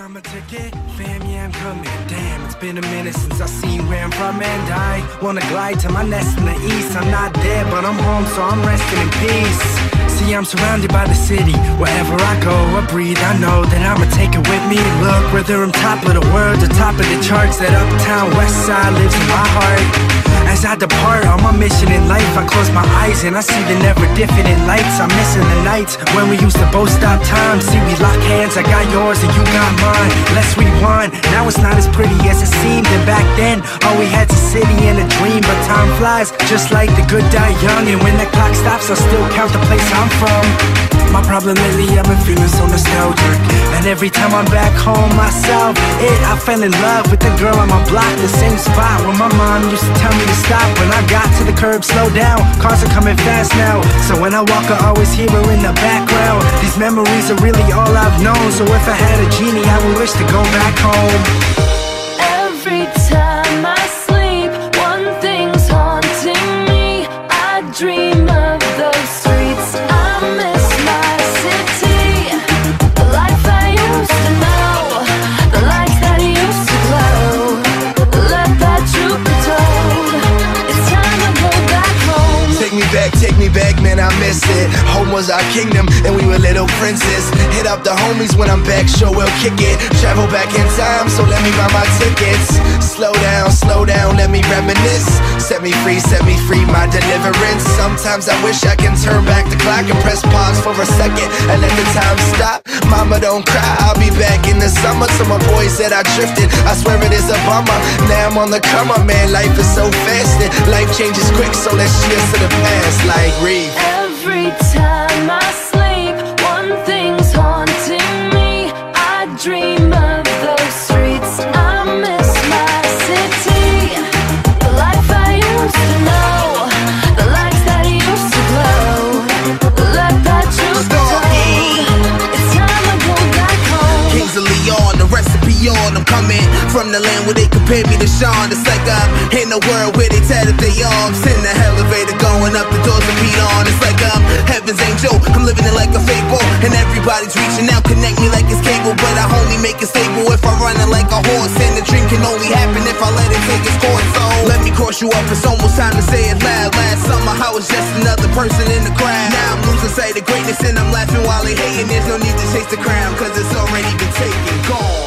got my ticket, fam, yeah, I'm coming. Damn, it's been a minute since I seen where I'm from, and I wanna glide to my nest in the east. I'm not there, but I'm home, so I'm resting in peace. See, I'm surrounded by the city. Wherever I go, I breathe, I know that I'ma take it with me. Look, whether I'm top of the world or top of the charts, that uptown west side lives in my heart. As I depart on my mission in life, I close my eyes and I see the never different lights. I'm missing the nights when we used to both stop time. See, we lock hands, I got yours and you got mine. Let's rewind, now it's not as pretty as it seemed. And back then, all we had's a city and a dream. But time flies, just like the good die young. And when the clock stops, I still count the place I'm from. My problem lately, I've been feeling so nostalgic. And every time I'm back home myself, I fell in love with the girl on my block. The same spot where my mom used to tell me to stop. When I got to the curb, slow down, cars are coming fast now. So when I walk, I always hear her in the background. These memories are really all I've known. So if I had a genie, I would wish to go back home. Every time I sleep, one thing's haunting me. I dream of those streets. I miss my city, the life I used to know, the lights that used to glow. Let that truth be told. It's time to go back home. Take me back, man, I miss it. Home was our kingdom, and we were little princes. Hit up the homies when I'm back, sure we'll kick it. Travel back in time, so let me buy my tickets. Slow down, let me reminisce. Set me free, my deliverance. Sometimes I wish I can turn back the clock and press pause for a second and let the time stop. Mama, don't cry, I'll be back in the summer. So my boys said I drifted, I swear it is a bummer. Now I'm on the come up, man, life is so fast and life changes quick, so let's cheers to the past like Reeve. Every time I sleep, one thing's haunting me. I dream of those streets. I miss my city, the life I used to know, the lights that used to glow. Let that truth be told. It's time to go back home. Kings of Leon, the recipe on. I'm coming from the land where they compare me to Sean. It's like I'm in a world where they tatted their arms. In the elevator going up, the doors are beat on. It's like I'm heaven's angel, I'm living it like a fable. And everybody's reaching out, connect me like it's cable. But I only make it stable if I run it like a horse. And the dream can only happen if I let it take its course. So let me cross you up, it's almost time to say it loud. Last summer I was just another person in the crowd. Now I'm losing sight of greatness and I'm laughing while they hating. There's no need to chase the crown, cause it's already been taken, gone.